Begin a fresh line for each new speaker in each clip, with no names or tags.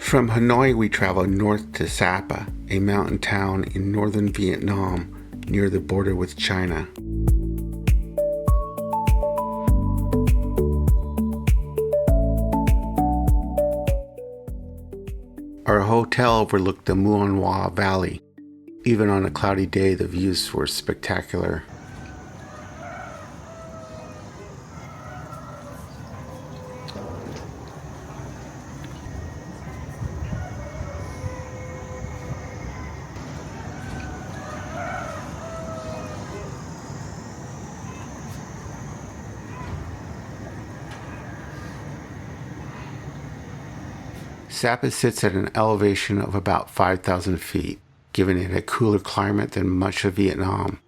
From Hanoi, we traveled north to Sapa, a mountain town in northern Vietnam near the border with China. Our hotel overlooked the Muong Hoa Valley. Even on a cloudy day, the views were spectacular. Sapa sits at an elevation of about 5,000 feet, giving it a cooler climate than much of Vietnam.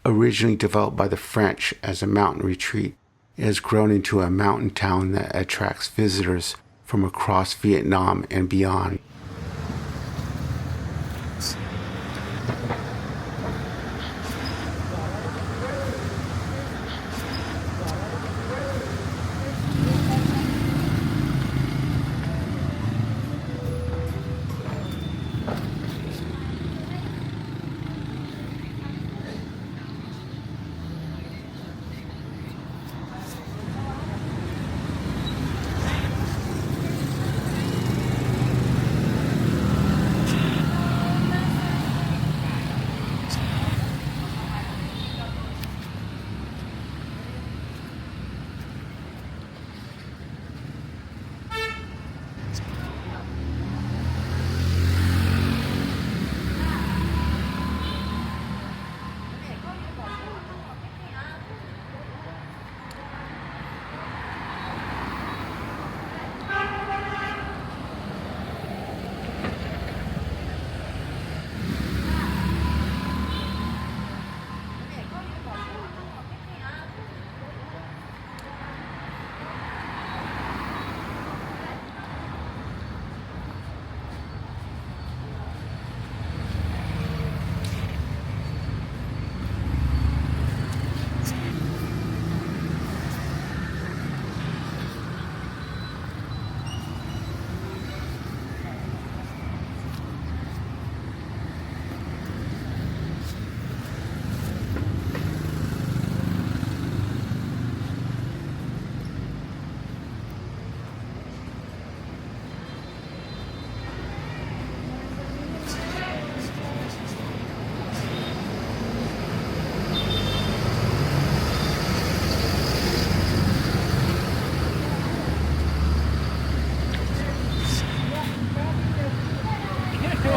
Originally developed by the French as a mountain retreat, it has grown into a mountain town that attracts visitors from across Vietnam and beyond.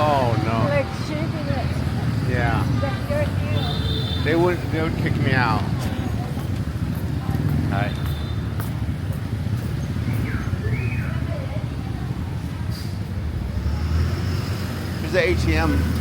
Oh no.
Like shaping it.
Yeah. They would kick me out. Hi. Here's the ATM.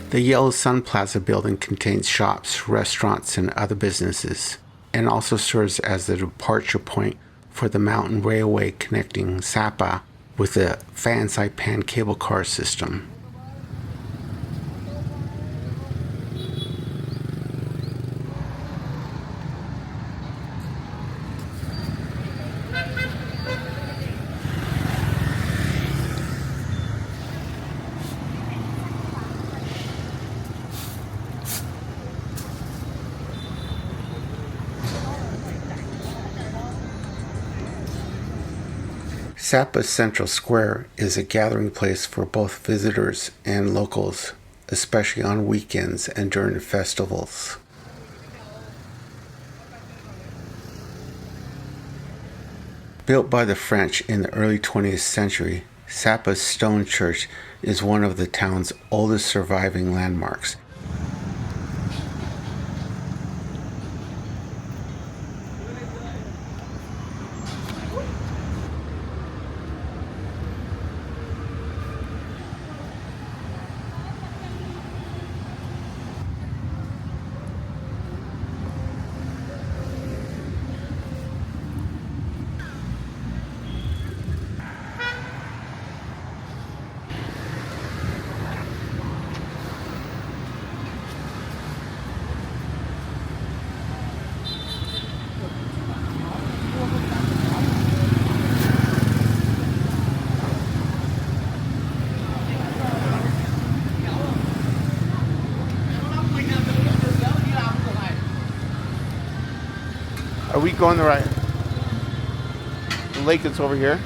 The Yellow Sun Plaza building contains shops, restaurants, and other businesses, and also serves as the departure point for the mountain railway connecting Sapa with the Fansipan cable car system. Sapa Central Square is a gathering place for both visitors and locals, especially on weekends and during festivals. Built by the French in the early 20th century, Sapa's stone church is one of the town's oldest surviving landmarks. going the right. The lake is over here.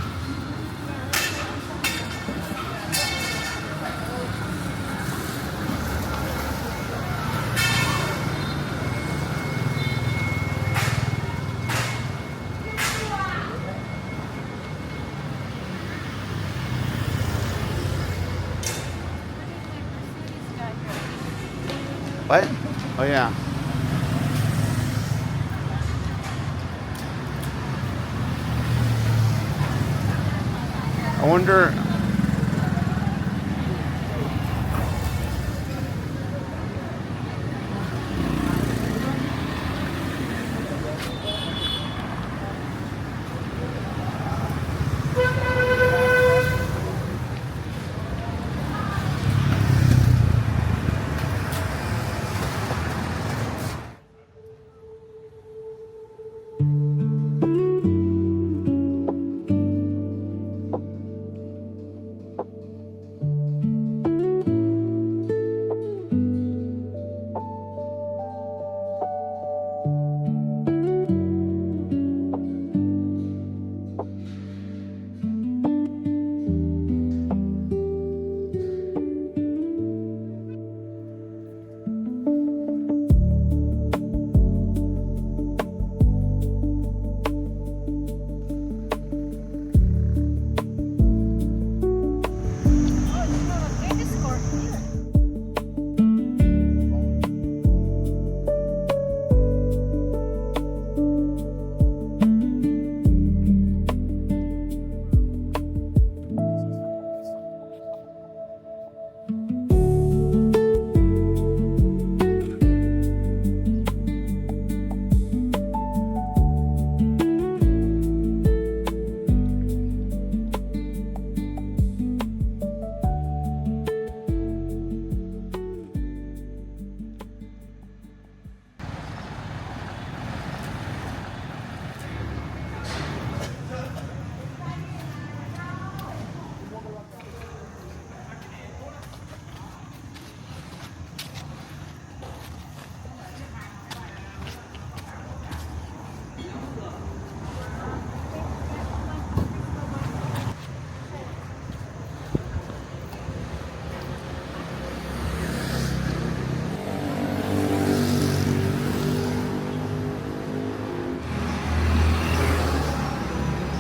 What? Oh yeah. I wonder.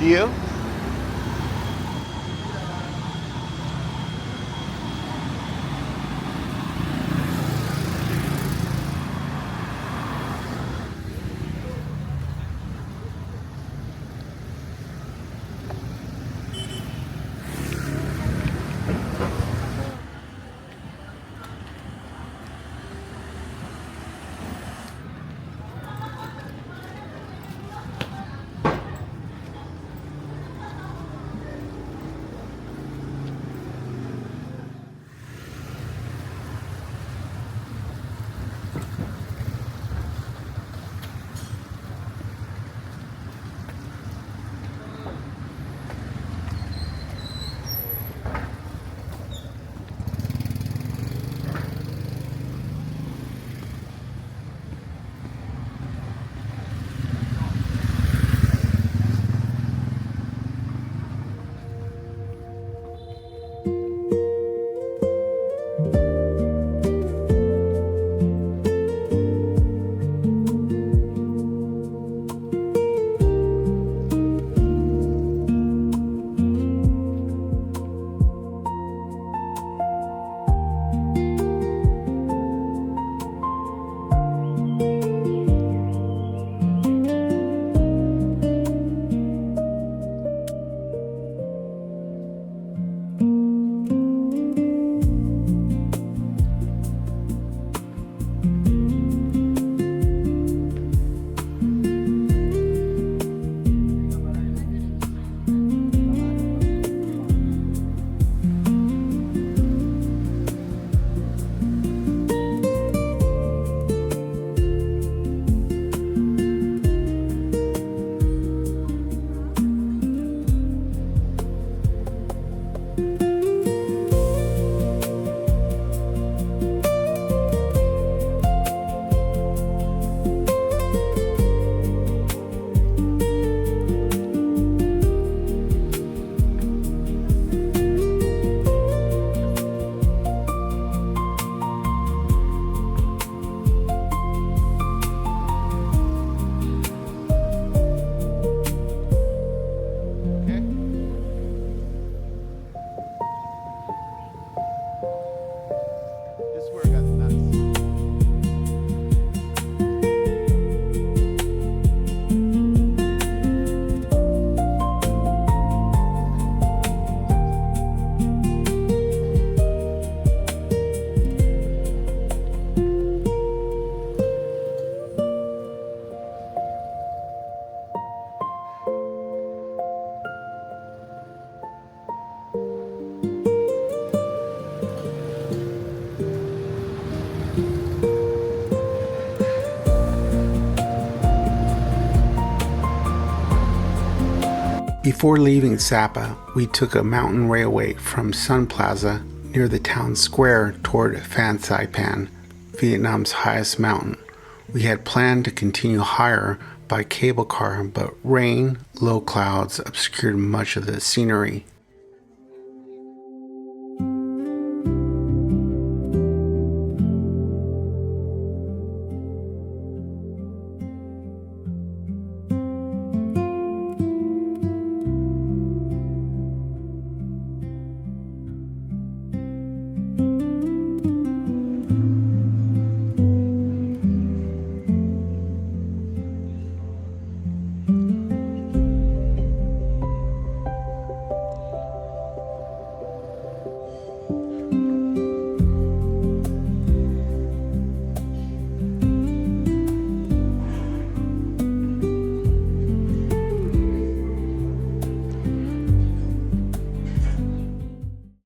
Do you? Before leaving Sapa, we took a mountain railway from Sun Plaza near the town square toward Fansipan, Vietnam's highest mountain. We had planned to continue higher by cable car, but rain, low clouds obscured much of the scenery.